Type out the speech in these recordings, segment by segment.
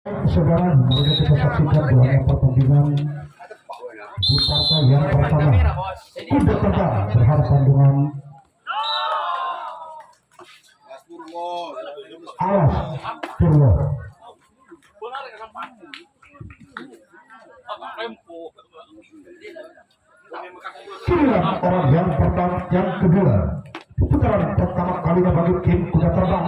Saudara, mari kita saksikan doanya pertandingan di partai yang pertama. Kuda terbang berhadapan dengan Alas Purwo. Pilihan orang yang pertama, yang kedua, putaran pertama kalinya bagi tim kuda terbang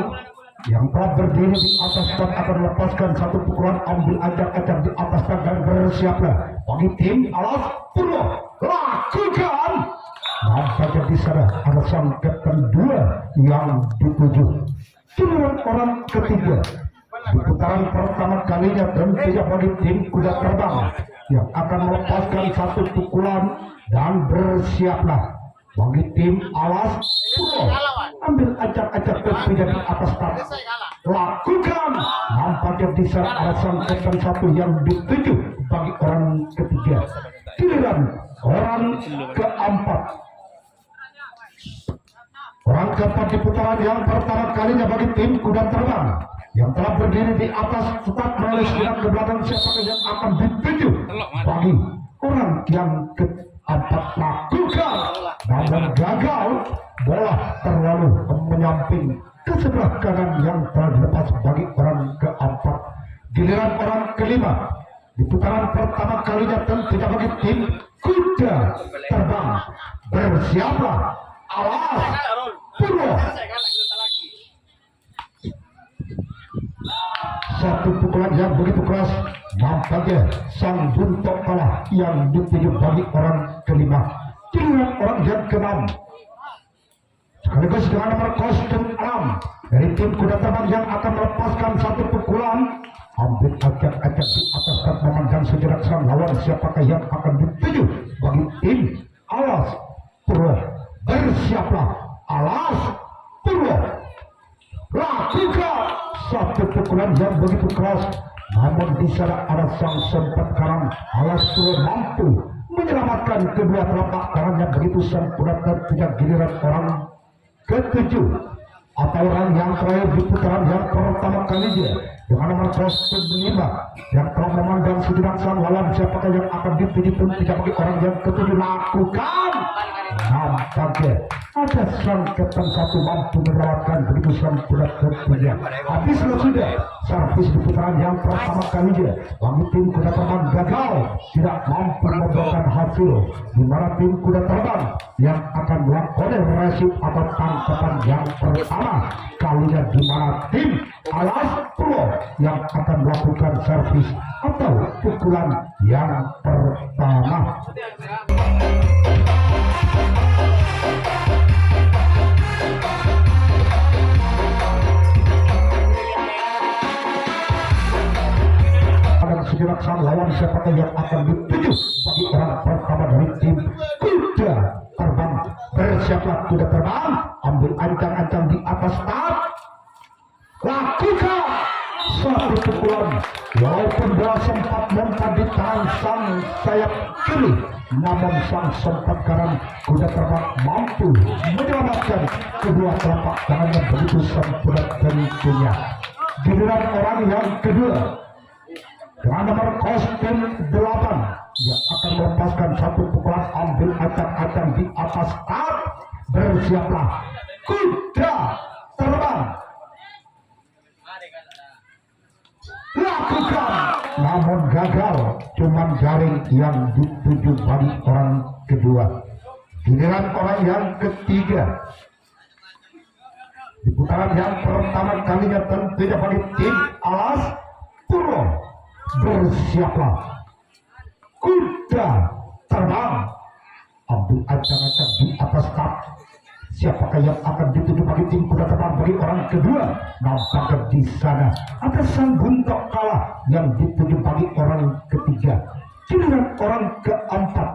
yang telah berdiri di atas dan akan melepaskan satu pukulan, ambil acak-acak di atas dan bersiaplah bagi tim Alas Purwo. Lakukan. Nampaknya di sana ada sang kapten dua yang dituju. Pilihan orang ketiga di putaran pertama kalinya dan tidak bagi tim kuda terbang yang akan melepaskan satu pukulan dan bersiaplah bagi tim Alas Purwo. Ambil acak-acak terpijak di atas tak. Lakukan. Nampaknya di sana ada sang kapten satu yang dituju bagi orang ketiga. Giliran orang keempat. Orang keempat di putaran yang pertama kalinya bagi tim kuda terbang yang telah berdiri di atas start menulis ke belakang siapa yang akan dituju bagi orang yang keempat. Lakukan. Namun gagal, bola terlalu menyamping ke sebelah kanan yang telah dilepas bagi orang keempat. Giliran orang kelima di putaran pertama kalinya tentunya bagi tim kuda terbang. Bersiaplah Alas Purwo. Satu pukulan yang begitu keras, nampaknya sang buntok kalah yang dituju bagi orang kelima. Giliran orang yang keenam sekaligus dengan nomor kostum 6 dari tim kuda terbang yang akan melepaskan satu pukulan, ambil acak-acak di atas dan memandang sejenak sang lawan siapakah yang akan dituju bagi tim Alas Purwo. Bersiaplah Alas Purwo. Lakukan. Satu pukulan yang begitu keras, namun di sana ada sang sempat karang. Alas Purwo mampu menyelamatkan kedua telapak tangannya begitu sempurna. Tidak giliran orang ketujuh atau orang yang terakhir di putaran yang pertama kalinya dengan nomor kostum 5 yang telah memandang sejenak sang lawan siapakah yang akan dituju pun tidak bagi orang yang ketujuh. Lakukan. Nampaknya ada sang kapten satu mampu merawatkan begitu sempurna tentunya. Habis sudah servis di putaran yang pertama kalinya bagi tim kuda terbang gagal, tidak mampu memberikan hasil, di mana tim kuda terbang yang akan melakukan resip atau tangkapan yang pertama kalinya, di mana tim Alas Purwo yang akan melakukan servis atau pukulan yang pertama. Sejenak sang lawan siapakah yang akan dituju bagi orang pertama dari tim kuda terbang. Bersiaplah kuda terbang, ambil ancang-ancang di atas start. Lakukan. Satu pukulan walaupun bola sempat mempan di tangan sang sayap kiri, namun sang sempat kanan kuda terbang mampu menyelamatkan kedua telapak tangannya begitu sempurna tentunya. Giliran orang yang kedua dengan nomor kostum 8 yang akan melepaskan satu pukulan, ambil acak-acak di atas start. Bersiaplah kuda terbang. Lakukan. Namun gagal, cuman jaring yang dituju bagi orang kedua. Giliran orang yang ketiga di putaran yang pertama kalinya tentunya bagi tim Alas Purwo. Bersiaplah kuda terbang, ambil acak-acak di atas start. Siapakah yang akan dituju bagi tim kuda terbang bagi orang kedua? Nampaknya di sana ada sang buntok kalah yang dituju bagi orang ketiga. Giliran orang keempat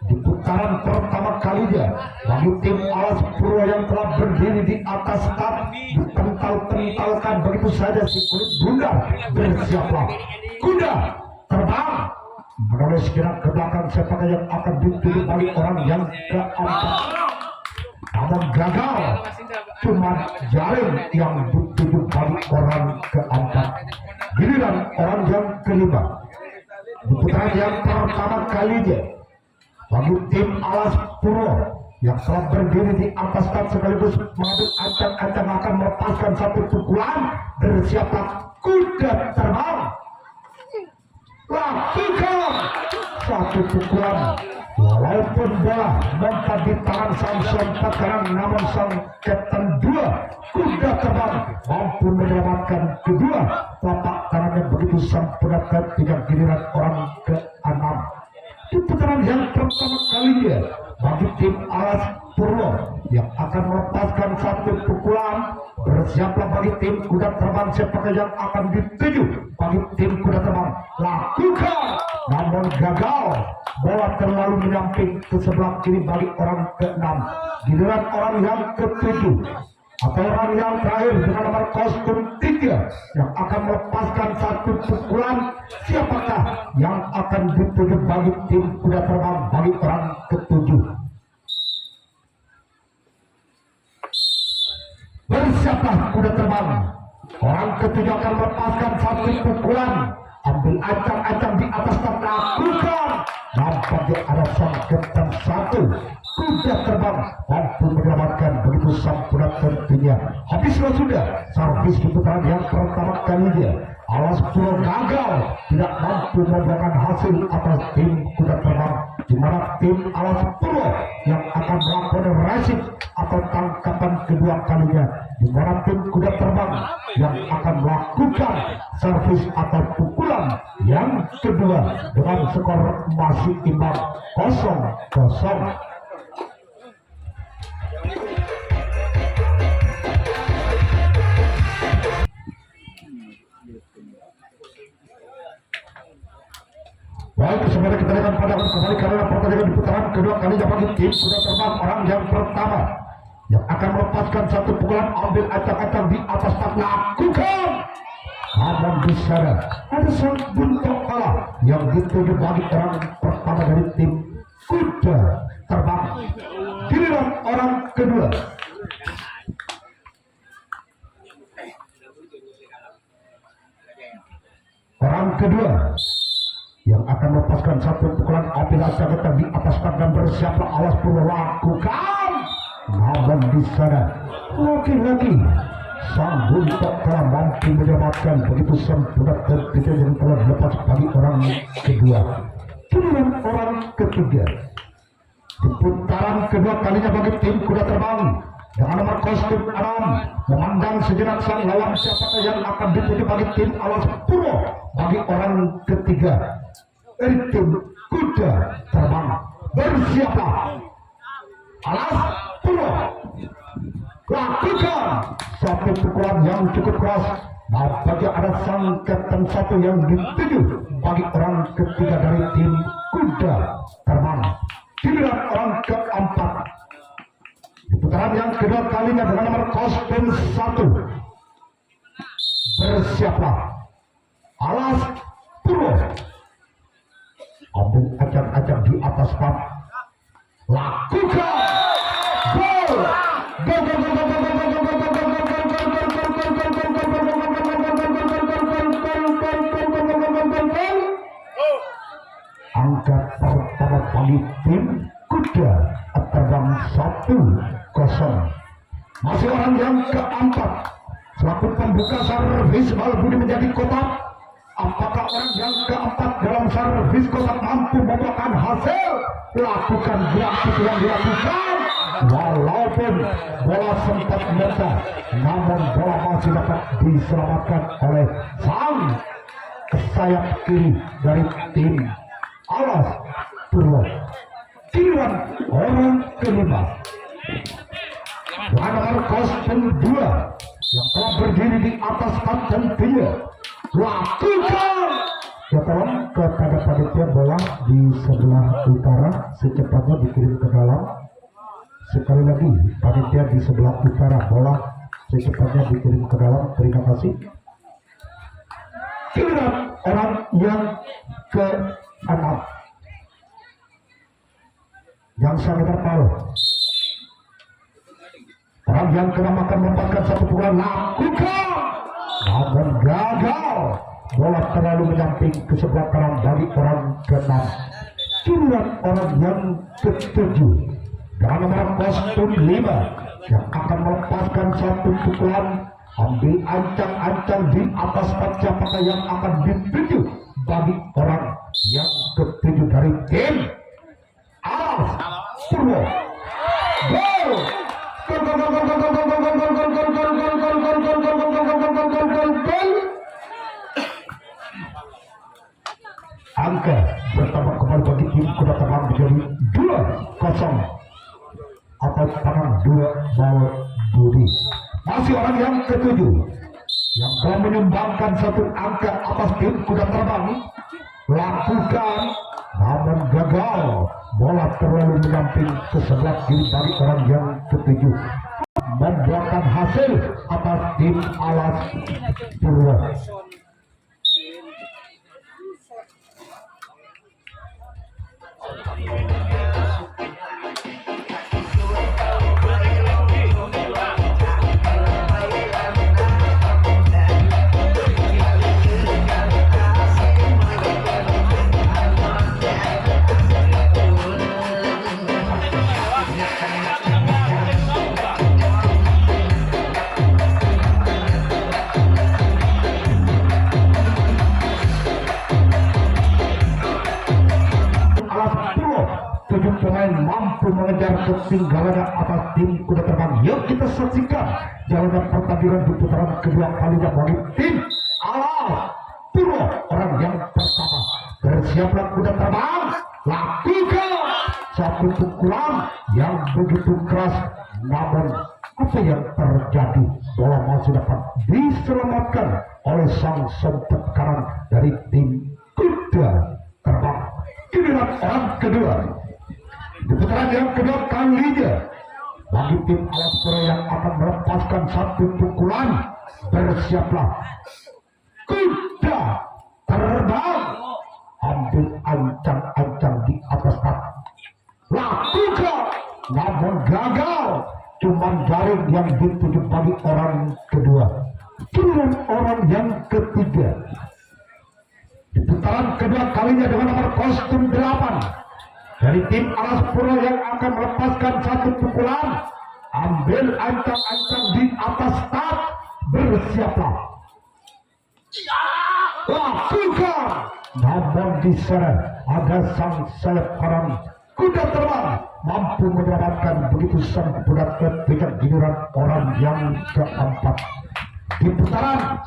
di putaran pertama kalinya bagi tim Alas Purwo yang telah berdiri di atas start, dipental-pentalkan begitu saja si kulit bundar. Bersiaplah kuda terbang, menulis gerak ke belakang siapakah yang akan dituju bagi orang yang keempat. Namun gagal, cuma jaring yang dituju bagi orang keempat. giliran orang yang kelima. Di putaran yang pertama kalinya bagi tim Alas Puro yang telah berdiri di atas start sekaligus mengambil ancang-ancang akan melepaskan satu pukulan. Bersiaplah kuda terbang, lakukan satu pukulan. Walaupun bola mempat di tangan sang sempat karang, namun sang Kapten 2 kuda terbang mampu menyelamatkan kedua telapak tangannya begitu sempurna ketika giliran orang ke-6. Di putaran yang pertama kalinya bagi tim Alas Purwo yang akan melepaskan satu pukulan. Bersiaplah bagi tim kuda terbang sepakai yang akan dituju bagi tim kuda terbang, lakukan, namun gagal. Bola terlalu menyamping ke sebelah kiri bagi orang ke-6. Giliran orang yang ke-7 atau orang yang terakhir dengan nomor kostum 3 yang akan melepaskan satu pukulan. Siapakah yang akan dituju bagi tim kuda terbang bagi orang ke-7? Bersiaplah kuda terbang. Orang ke-7 akan melepaskan satu pukulan. Ambil ancang-ancang di atas tak lakukan. Nampaknya ada sang Kapten 1 kuda terbang mampu menyelamatkan begitu sempurna tentunya. Habislah sudah servis di putaran yang pertama kalinya. Alas Puro gagal, tidak mampu membuahkan hasil atas tim kuda terbang, di mana tim Alas Puro yang akan melakukan racing atau tangkapan kedua kalinya, di mana tim kuda terbang yang akan melakukan servis atau pukulan yang kedua dengan skor masih imbang 0-0. Baik, sebenarnya kita akan pada kembali karena pertandingan di putaran kedua kalinya bagi tim kuda terbang. Orang yang pertama yang akan melepaskan satu pukulan, ambil acak-acak di atas tak lakukan. Namun di sana ada sang buntok pala yang dituju bagi orang pertama dari tim kuda terbang. Giliran orang kedua. Orang kedua yang akan melepaskan satu pukulan, ambil acak-acak di atas tak dan bersiaplah Alas Puro, lakukan. Namun di sana lagi-lagi sang buntok telah mampu menyelamatkan begitu sempurna ketika yang telah dilepas bagi orang kedua. Kemudian orang ketiga di putaran kedua kalinya bagi tim kuda terbang dengan nomor kostum 6 memandang sejenak sang lawan siapakah yang akan dituju bagi tim Alas Puro bagi orang ketiga dari tim kuda terbang. Bersiaplah Alas Puro, lakukan satu pukulan yang cukup keras. Nampaknya ada sang Kapten 1 yang dituju bagi orang ketiga dari tim kuda terbang. Giliran orang keempat di putaran yang kedua kalinya dengan nomor kostum 1. Bersiaplah Alas Puro, ambil acak-acak di atas pap, lakukan. Gol! Angka pertama bagi tim kuda terbang 1-0. Masih orang yang keempat selaku pembuka servis bal budi menjadi kotak. Apakah orang yang keempat dalam servis kotak mampu membuahkan hasil? Lakukan gerak yang dilakukan. Walaupun bola sempat menyebar, namun bola masih dapat diselamatkan oleh sang sayap kiri dari tim Alas Puro. Giliran orang kelima dengan nomor kostum 2 yang telah berdiri di atas dan dia, lakukan. Ya tolong kepada panitia bola di sebelah utara secepatnya dikirim ke dalam. Sekali lagi panitia di sebelah utara bola secepatnya dikirim ke dalam. Terima kasih. Giliran orang yang ke-6 yang sangat terpalu. Orang yang ke-6 akan melepaskan satu pukulan, lakukan. Namun gagal. bola terlalu menyamping ke sebelah kanan dari orang ke-6. Giliran orang yang ke-7 dengan nomor kostum 5 yang akan melepaskan satu pukulan, ambil ancang-ancang di atas kaca apakah yang akan dituju bagi orang yang ke-7 dari tim Alas Purwo. Gol! Angka bertambah kembali bagi tim kuda terbang menjadi 2-0 atau tangan 2 bal Budi. Masih orang yang ke-7 yang telah menyumbangkan satu angka atas tim kuda terbang lakukan, namun gagal. Bola terlalu menyamping ke sebelah kiri dari orang yang ke-7 membuahkan hasil atas tim Alas Purwo. Pemain mampu mengejar ketinggalan atas tim kuda terbang. Yuk kita saksikan jalannya pertandingan di putaran kedua kalinya bagi tim Alas Purwo. Orang yang pertama, bersiaplah kuda terbang, lakukan satu pukulan yang begitu keras, namun apa yang terjadi? Bola masih dapat diselamatkan oleh sang sempet kanan dari tim kuda terbang. Inilah orang kedua di putaran yang kedua kalinya bagi tim Alas Purwo yang akan melepaskan satu pukulan. Bersiaplah kuda terbang, ambil ancang-ancang di atas tak, lakukan, namun gagal. Cuman jaring yang dituju bagi orang kedua. Giliran orang yang ketiga di putaran kedua kalinya dengan nomor kostum 8 dari tim Alas Purwo yang akan melepaskan satu pukulan, ambil ancang-ancang di atas tak, bersiaplah, lakukan, namun di sana ada sang sayap kanan kuda terbang mampu menyelamatkan begitu sempurna ketika giliran orang yang keempat di putaran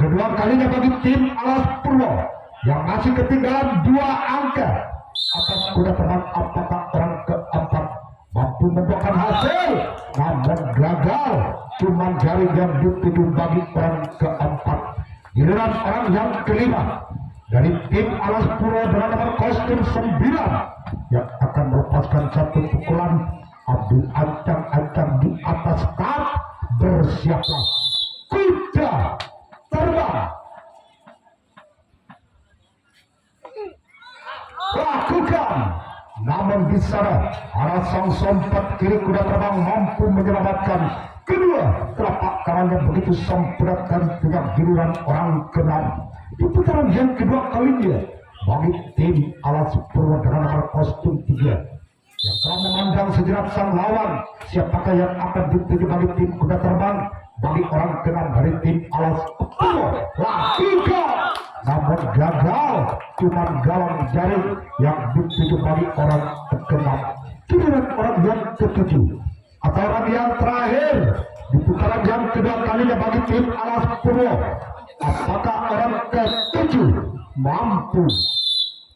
kedua kalinya bagi tim Alas Purwo yang masih ketinggalan 2 angka atas kuda terbang. Apakah orang keempat mampu membuahkan hasil? Namun gagal, cuma jaring yang dituju bagi orang keempat. Giliran orang yang kelima dari tim Alas Purwo dengan nomor kostum 9 yang akan melepaskan satu pukulan, ambil ancang-ancang di atas tak, bersiaplah kuda terbang, lakukan, namun di sana arah sang sompat kiri kuda terbang mampu menyelamatkan kedua telapak kanannya begitu sempurna dan dengan giliran orang ke-6 di putaran yang kedua kalinya bagi tim Alas Purwo dengan nomor kostum 3 yang telah memandang sejenak sang lawan siapakah yang akan dituju bagi tim kuda terbang. Bagi orang ke-6 dari tim Alas Purwo, lakukan, namun gagal, cuman galang jaring yang dituju bagi orang ke-6. Giliran orang yang ke-7 atau orang yang terakhir di putaran yang kedua kalinya bagi tim Alas Purwo, apakah orang ke-7 mampu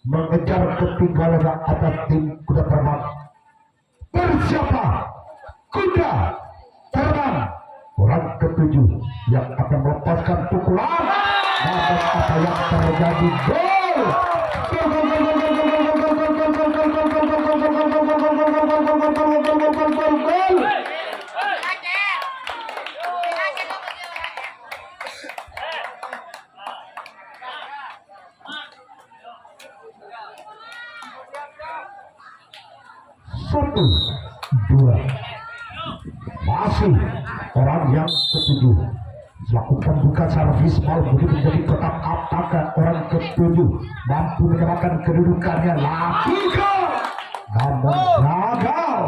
mengejar ketinggalan atas tim kuda terbang? Bersiaplah kuda terbang, orang ke-7 yang akan melepaskan pukulan, namun apa yang terjadi? Gol! Satu, dua, masih orang yang ke-7 selaku pembuka servis mau begitu menjadi kotak apakah orang ketujuh mampu menyamakan kedudukannya lakukan namun gagal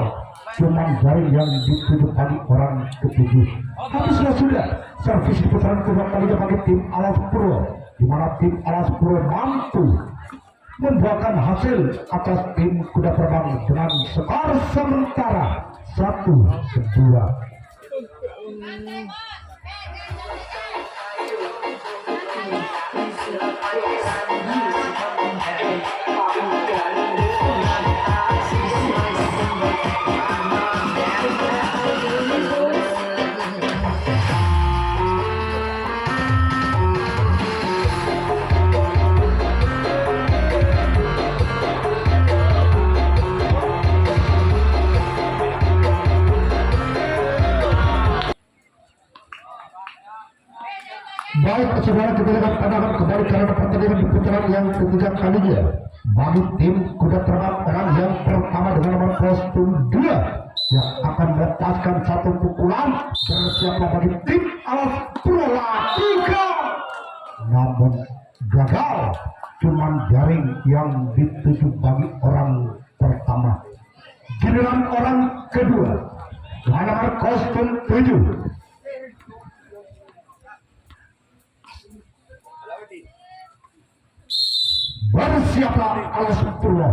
cuman jari yang dituju bagi orang ketujuh. Habislah sudah servis di putaran kedua kalinya bagi tim Alas Purwo, di mana tim Alas Purwo mampu membuahkan hasil atas tim kuda terbang dengan skor sementara 1-2. Baik, saudara, kita lihat pandangan kembali karena pertandingan di putaran yang ketiga kalinya bagi tim kuda terbang orang yang pertama dengan nomor kostum 2 yang akan melepaskan satu pukulan bersiaplah bagi tim Alas Purwo lakukan namun gagal cuman jaring yang dituju bagi orang pertama. Giliran orang kedua dengan nomor kostum 7 bersiaplah Alas Purwo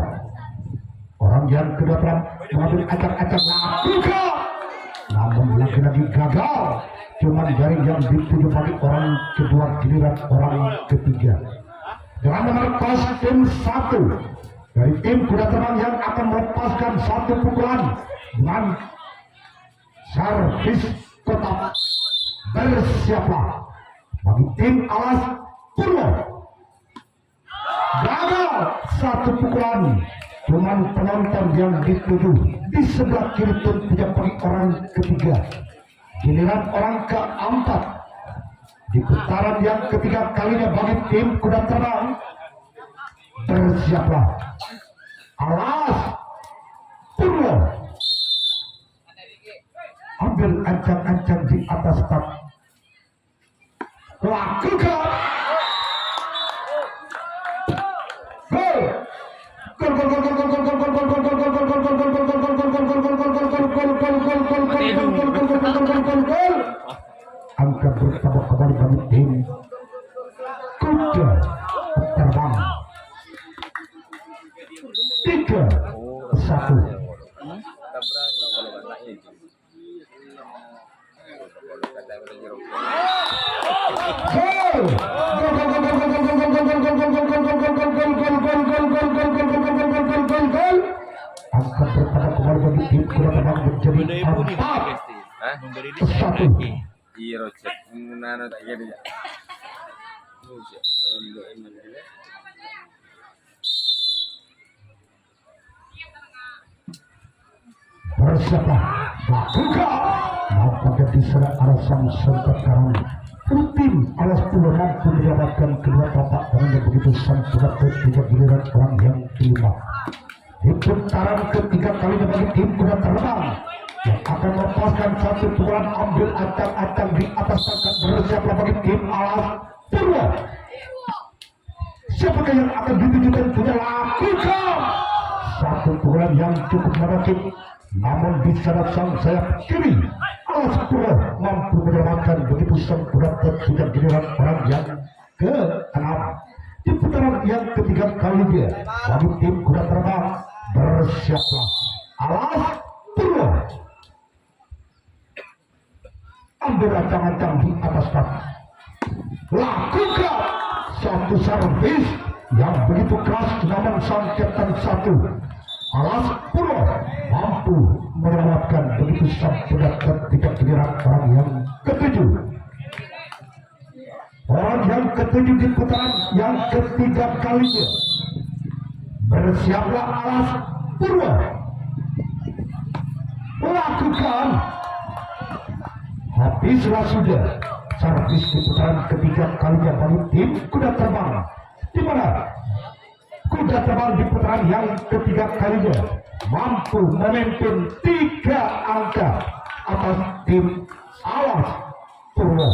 orang yang kedua telah mengambil acak-acak lakukan namun lagi-lagi gagal cuman jaring yang dituju bagi orang kedua. Giliran orang ketiga dengan nomor kostum 1 dari tim kuda terbang yang akan melepaskan satu pukulan dengan servis kotak bersiaplah bagi tim Alas Purwo. Gagal satu pukulan cuman penonton yang dituju di sebelah kiri tim tidak bagi orang ketiga. Giliran orang keempat di putaran yang ketiga kalinya bagi tim kuda terbang bersiaplah Alas Purwo ambil ancang-ancang di atas tak lakukan angka bertambah kembali bagi tim kuda terbang 3-1. Angka bertambah kembali bagi tim kuda terbang menjadi 4-1. Iya, Roger. Mana tak jadi ya? Bersiaplah lakukan nampaknya di sana arah sang sempat karang tim Alas Purwo mampu mendapatkan kedua tapak tangannya begitu sempurna ketiga. Giliran orang yang kelima di putaran ketiga kalinya bagi tim kuda terbang yang akan melepaskan satu pukulan ambil acak-acak di atas tangkap. Bersiaplah bagi tim Alas Purwo. Siapakah yang akan ditujukan punya lakukan satu pukulan yang cukup menakut namun di sana sang sayap kiri Alas Purwo mampu menyelamatkan begitu sempurna ketiga. Giliran orang yang ke-6 di putaran yang ketiga kalinya bagi tim kuda terbang. Bersiaplah Alas Purwo ambil ancang-ancang di atas tak lakukan satu servis yang begitu keras namun sang Kapten 1 Alas Purwo mampu menyelamatkan begitu sempurna ketika. Giliran orang yang ketujuh. Orang yang ketujuh di putaran yang ketiga kalinya. Bersiaplah Alas Purwo lakukan. Habislah sudah servis di putaran ketiga kalinya bagi tim kuda terbang, di mana kuda terbang di putaran yang ketiga kalinya mampu memimpin 3 angka atas tim Alas Purwo.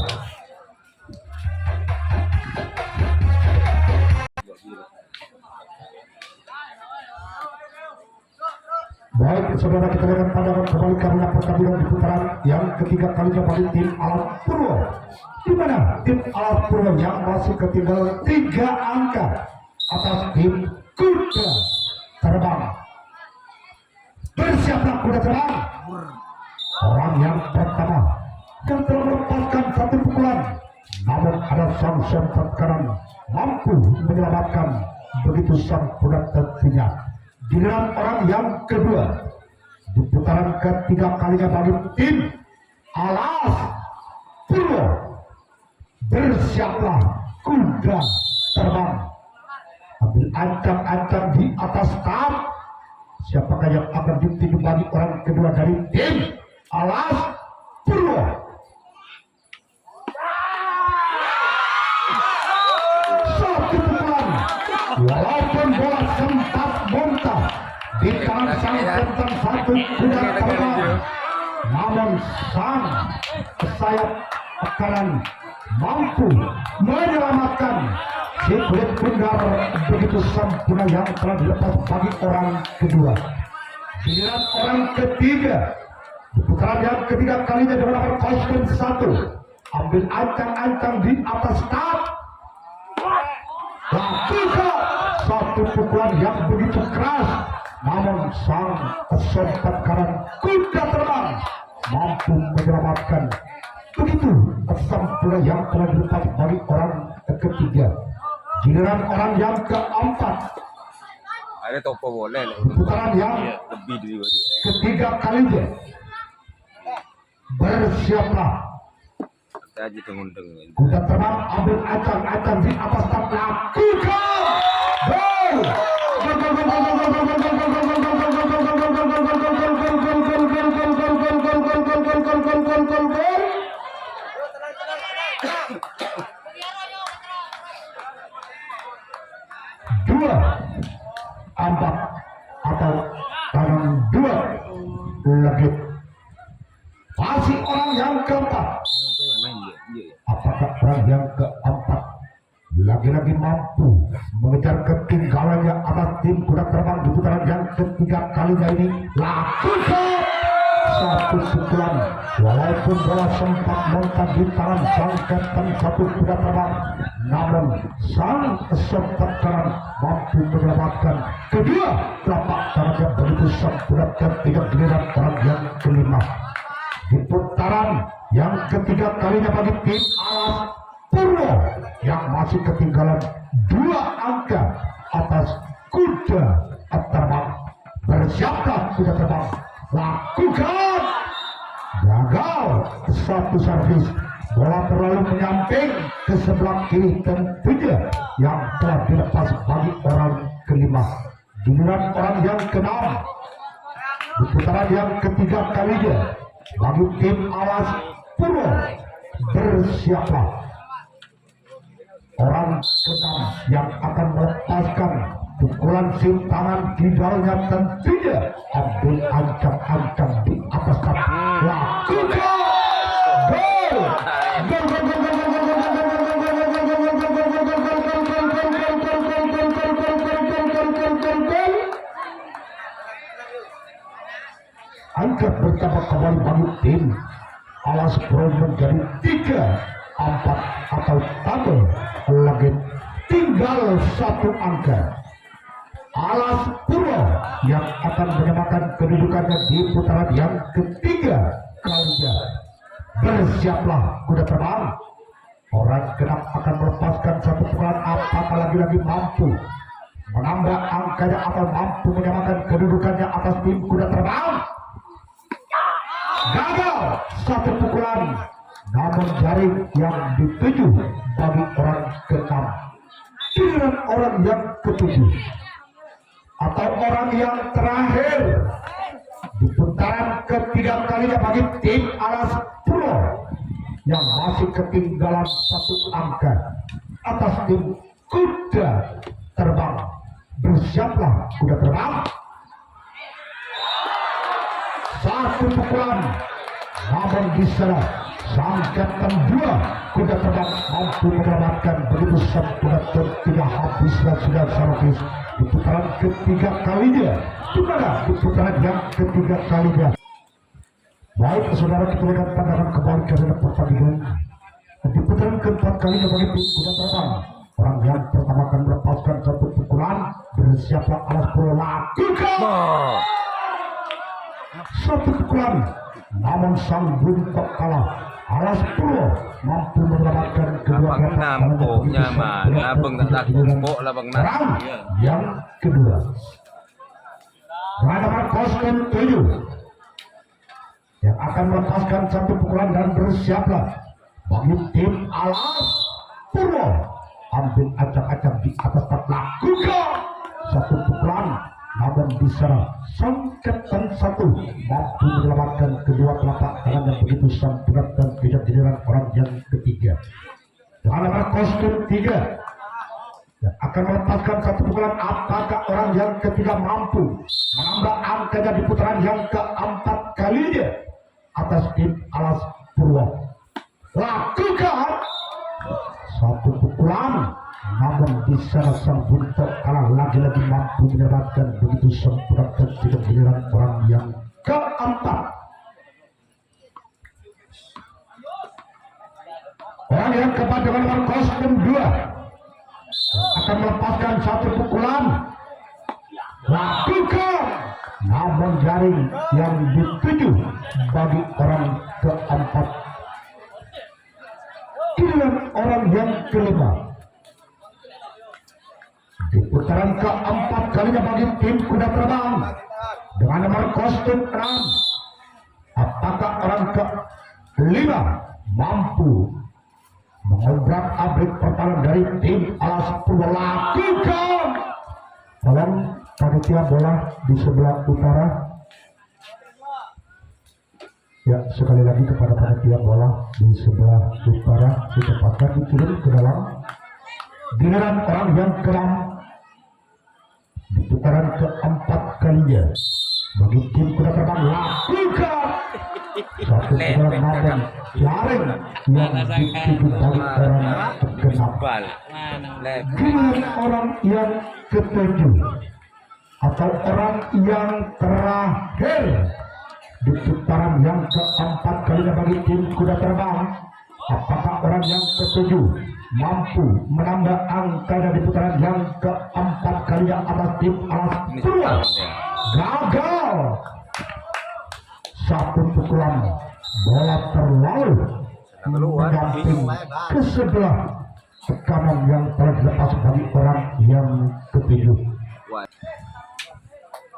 Baik, saudara, kita lihat pandangan kembali karena pertandingan di putaran yang ketiga kalinya bagi tim Alat Purwo, di mana tim Alat Purwo yang masih ketinggalan 3 angka atas tim Kuda Terbang. Bersiaplah Kuda Terbang. Orang yang pertama yang telah melepaskan satu pukulan, namun ada sang sempat kanan mampu menyelamatkan begitu sang kuda tentunya. Giliran orang yang kedua di putaran ketiga kalinya bagi tim Alas Purwo. Bersiaplah Kuda Terbang. Ambil ancang-ancang di atas start. Siapakah yang akan dituju bagi orang kedua dari tim Alas Purwo? Satu pukulan, walaupun bola sempat muntah di tangan sang tentang satu kuda terbang, namun sang sayap kanan mampu menyelamatkan si kulit bundar begitu sempurna yang telah dilepas bagi orang kedua. Giliran orang ketiga di putaran yang ketiga kalinya dengan nomor kostum 1, ambil ancang-ancang di atas start. Lakukan satu pukulan yang begitu keras, namun sang sempat kanan kuda terbang mampu menyelamatkan begitu sempurna yang telah dilepas bagi orang ketiga. Giliran orang yang keempat Ada topo boleh nih. putaran yang Lebih dari ketiga kalinya. Bersiaplah Kita aja tunggu-tunggu. kuda terbang, ambil ancang-ancang di atas tak. Lakukan gol. Dua ampak atau tangan dua lagi. Masih orang yang keempat. Apakah orang yang keempat lagi-lagi mampu mengejar ketinggalannya atas tim Kuda Terbang di putaran yang ketiga kalinya ini? Lakukan satu pukulan, walaupun bola sempat muntah di tangan sang kapten satu Kuda Terbang, namun sang sempat kanan mampu menyelamatkan kedua telapak tangannya begitu sempurna. Ketiga giliran orang yang kelima di putaran yang ketiga kalinya bagi tim Alas Purwo yang masih ketinggalan 2 angka atas Kuda Terbang. Bersiaplah Kuda Terbang. Lakukan. Gagal satu servis, bola terlalu menyamping ke sebelah kiri tentunya yang telah dilepas bagi orang kelima. Giliran orang yang keenam di putaran yang ketiga kalinya bagi tim Alas Purwo. Bersiaplah orang keenam yang akan melepaskan pukulan tangan gidalnya tentunya ambil ancang-ancang di atas kap. Lakukan gol. Angka bertambah kembali bagi tim Alas Purwo menjadi 3-4 atau tambah lagi tinggal 1 angka. Alas Purwo yang akan menyamakan kedudukannya di putaran yang ketiga kalinya. Bersiaplah Kuda Terbang. Orang genap akan melepaskan satu pukulan, apakah lagi-lagi mampu menambah angkanya atau mampu menyamakan kedudukannya atas tim Kuda Terbang. Gagal satu pukulan, namun jaring yang dituju bagi orang keenam. Giliran orang yang ketujuh atau orang yang terakhir di putaran ketiga kalinya bagi tim Alas Purwo yang masih ketinggalan 1 angka atas tim Kuda Terbang. Bersiaplah Kuda Terbang. Satu pukulan, namun bisa sang kapten 2 kuda terbang mampu menyelamatkan begitu sempurna ketiga habislah sudah servis di putaran ketiga kalinya, di mana di putaran yang ketiga kalinya. Baik saudara, kita lihat pandangan kembali ke dalam pertandingan di putaran keempat kalinya bagi tim kuda terbang. Orang yang pertama akan melepaskan satu pukulan, bersiaplah alas pura lakukan satu pukulan, namun sang buntok kalah. Alas pura mampu menyelamatkan kedua Abang nampuknya mana abang tak takut kok lah bang nak. orang yang kedua nomor kostum 7 yang akan melepaskan satu pukulan dan bersiaplah bagi tim alas pura. Ambil acak-acak di atas tak lakukan satu pukulan, namun diserang sang kapten 1 mampu menyelamatkan kedua telapak tangan yang begitu sempurna dan tidak giliran orang yang ketiga. Dengan nomor kostum 3 yang akan melepaskan satu pukulan, apakah orang yang ketiga mampu menambah angkanya di putaran yang keempat kalinya atas tim alas purwa. Lakukan satu pukulan, namun di sana sang buntok kalah lagi-lagi mampu menyelamatkan begitu sempurna dan tidak giliran orang yang keempat. Orang yang keempat dengan nomor kostum 2 akan melepaskan satu pukulan. Lakukan, namun jaring yang dituju bagi orang keempat. Giliran orang yang kelima di putaran keempat kalinya bagi tim kuda terbang dengan nomor kostum 6. Apakah orang kelima mampu mengobrak-abrik pertahanan dari tim alas purwa? Lakukan. Tolong panitia bola di sebelah utara. Ya, sekali lagi kepada panitia bola di sebelah utara, ditempatkan dikirim ke dalam. Giliran orang yang ke-6 di putaran keempat kalinya bagi tim kuda terbang. Lakukan satu pukulan, namun jaring yang dituju bagi orang ke-6. Giliran orang yang ke-7 atau orang yang terakhir di putaran yang keempat kalinya bagi tim kuda terbang. Apakah orang yang ke-7 mampu menambah angka di putaran yang keempat kalinya atas tim alas purwa? Gagal. Satu pukulan, bola terlalu menyamping ke sebelah tekanan yang telah dilepas bagi orang yang ke-7.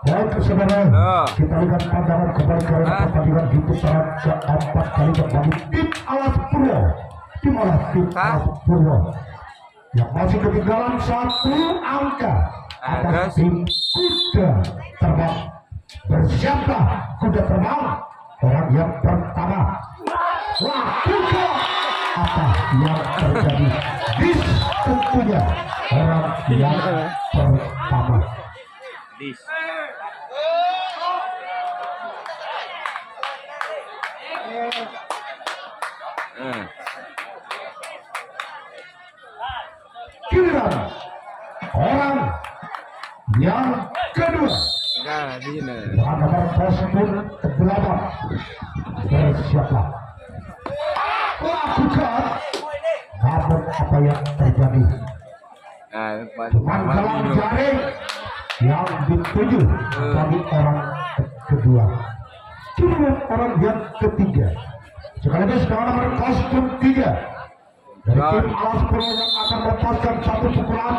Baik saudara, kita lihat pandangan kembali ke pertandingan di putaran keempat kali bagi tim alas purwa. Tim alas purwa yang masih ketinggalan satu angka atas tim kuda terbang. Bersiaplah kuda terbang. Orang yang pertama, lakukan apa yang terjadi. Dis tentunya orang yang pertama. Dis. Giliran orang yang kedua Nah, di sini. dengan nomor kostum 8. Bersiaplah. Lakukan. Namun apa yang terjadi? Dengan dalam jaring yang dituju bagi orang kedua. Giliran orang yang ketiga sekaligus dengan nomor kostum 3 dari tim alas purwa yang akan melepaskan satu pukulan.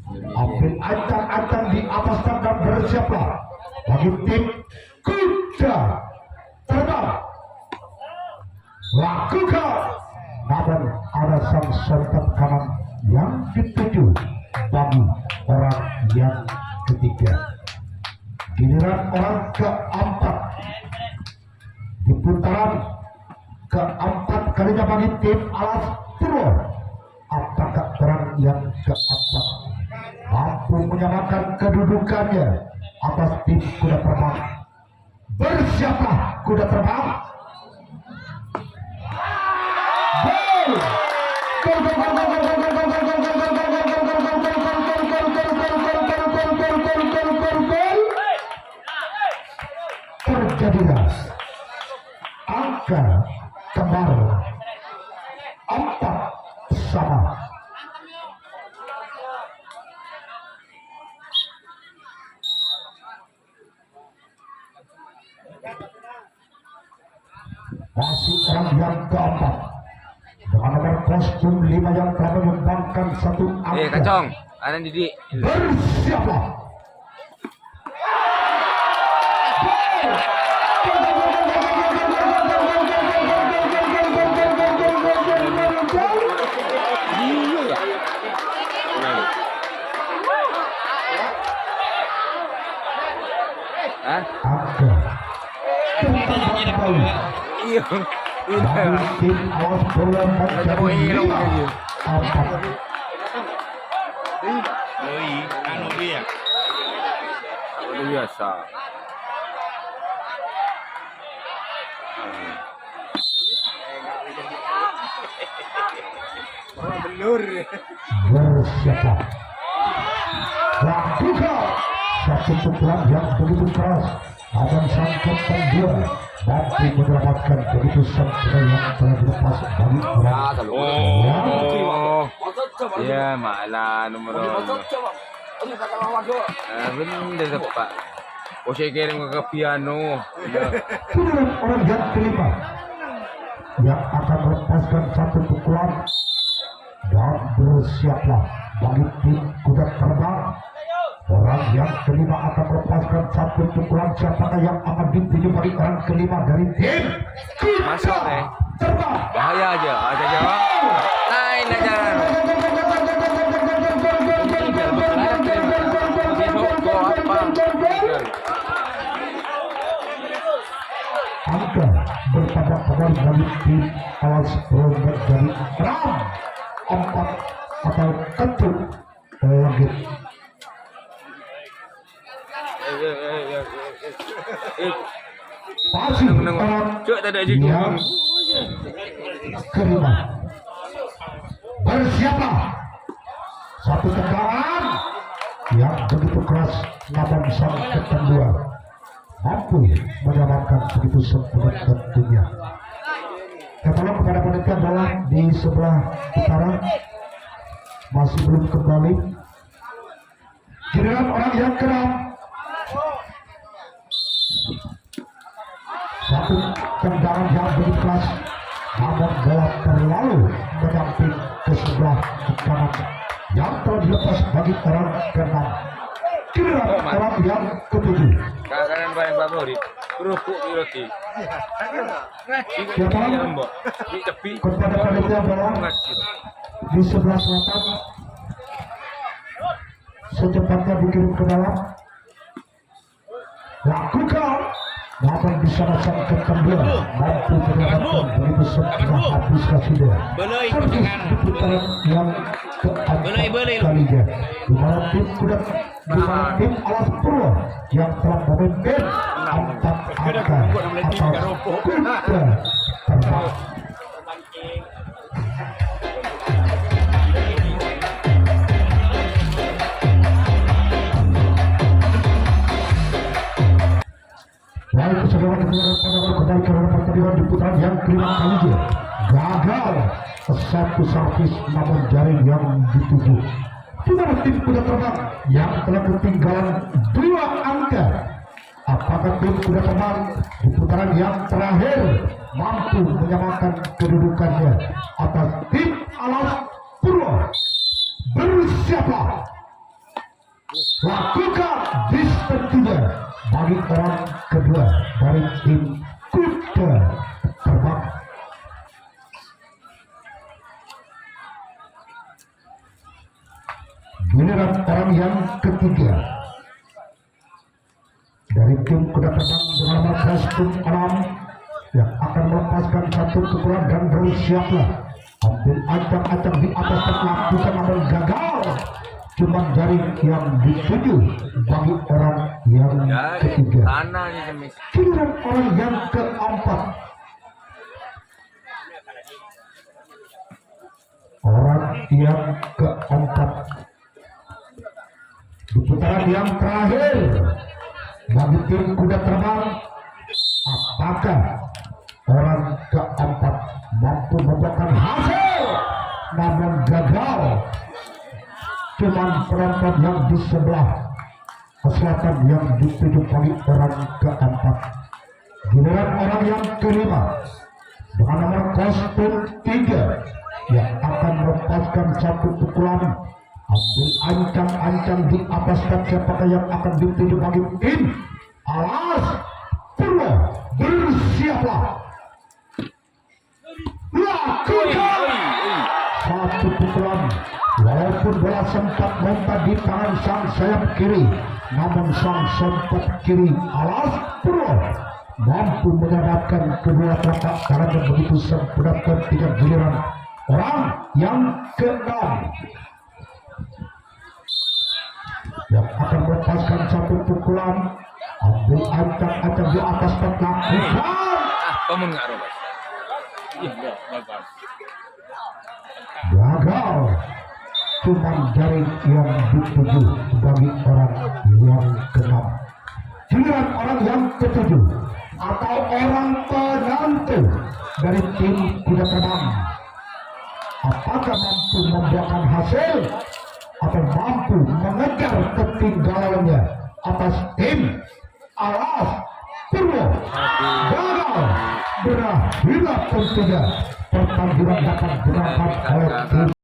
Ambil ancang-ancang di atas dan bersiaplah bagi tim kuda terbang. Lakukan, namun ada sang serta kanan yang dituju bagi orang yang ketiga. Giliran orang keempat di putaran keempat kalinya bagi tim alas purwa. Apakah orang yang keempat mampu menyamakan kedudukannya atas tim kuda terbang? Bersiaplah kuda terbang. Terjadilah angka kembar 4-sama. Masih orang yang keempat dengan nomor kostum 5 yang telah menyumbangkan 1 angka. Kacong, anak didik. Bersiaplah. Angka Iya. dari tim awas bola menjadi 5-4. Anu dia. Luar biasa. Belur. Bersiaplah. Lakukan satu pukulan yang begitu keras. Adam sangkut kedua mampu menyelamatkan begitu sempurna yang telah dilepas dari orang. Oh. Ya, malah nomor. Bener tepat. Oh, saya kirim ke piano. Kemudian orang yang kelima yang akan melepaskan satu pukulan dan bersiaplah bagi tim kuda terbang. Orang yang kelima akan melepaskan satu pukulan. Siapakah yang akan dituju bagi orang kelima dari tim Masuk kuda nih. terbang? Bahaya aja jawab. Lain aja. Angka bertambah kembali dari tim alas berubah dari ram 4 atau ketuk langit. Masih orang Cuk, tak ada juga. yang kelima. Bersiaplah satu tendangan yang begitu keras, namun sang kedua mampu menyelamatkan begitu sempurna tentunya. Tolong kepada panitia bola di sebelah utara masih belum kembali. Giliran orang yang keenam. Satu tendangan yang begitu keras, namun bola terlalu menyamping ke sebelah kanan yang telah dilepas bagi orang keenam. Giliran orang yang ketujuh. Kanan bayang favorit. Kerupuk di roti. Siapa? Lembok. Di tepi. Kepada panitia bola di sebelah selatan, secepatnya dikirim ke dalam. Lakukan, namun bisa sang kedua mampu menyelamatkan begitu sempurna habis kasih. Belai Servis dengan di putaran yang keempat kalinya, di mana tim alas purwa yang telah memimpin 4 angka atas kuda terbang. Baik, saudara kembali ke dalam pertandingan di putaran yang kelima kalinya. Gagal satu servis namun jaring yang dituju. Di mana tim kuda terbang yang telah ketinggalan 2 angka. Apakah tim kuda terbang di putaran yang terakhir mampu menyamakan kedudukannya atas tim alas purwa? Bersiaplah. Lakukan distensinya bagi orang kedua dari tim kuda terbang. Giliran orang yang ketiga dari tim kuda terbang dengan nomor kostum 6 yang akan melepaskan satu pukulan dan bersiaplah ambil acak-acak di atas lakukan namun gagal. Cuma jaring yang dituju bagi orang yang ketiga. Tanah ni semis. Giliran orang yang keempat yang keempat. Di putaran yang terakhir bagi tim kuda terbang, apakah orang keempat mampu membuahkan hasil? Namun gagal. Cuman penonton yang di sebelah selatan yang dituju bagi orang keempat. Giliran orang yang kelima dengan nomor kostum 3 yang akan melepaskan satu pukulan, ambil ancang-ancang di atas dan siapakah yang akan dituju bagi tim Alas Purwo. Bersiaplah, lakukan satu pukulan. Walaupun bola sempat mental di tangan sang sayap kiri, namun sang sempat kiri Alas Purwo mampu menyelamatkan kedua telapak tangannya begitu sempurna ketika giliran orang yang keenam yang akan melepaskan satu pukulan, ambil ancang-ancang di atas dan lakukan. Pamun nga Robert. Gagal. Cuman jaring yang dituju bagi orang yang keenam. Giliran orang yang ketujuh atau orang penentu dari tim kuda terbang, apakah mampu membuahkan hasil atau mampu mengejar ketinggalannya atas tim Alas Purwo? Gagal. Berakhirlah tentunya pertandingan dapat dimenangkan oleh tim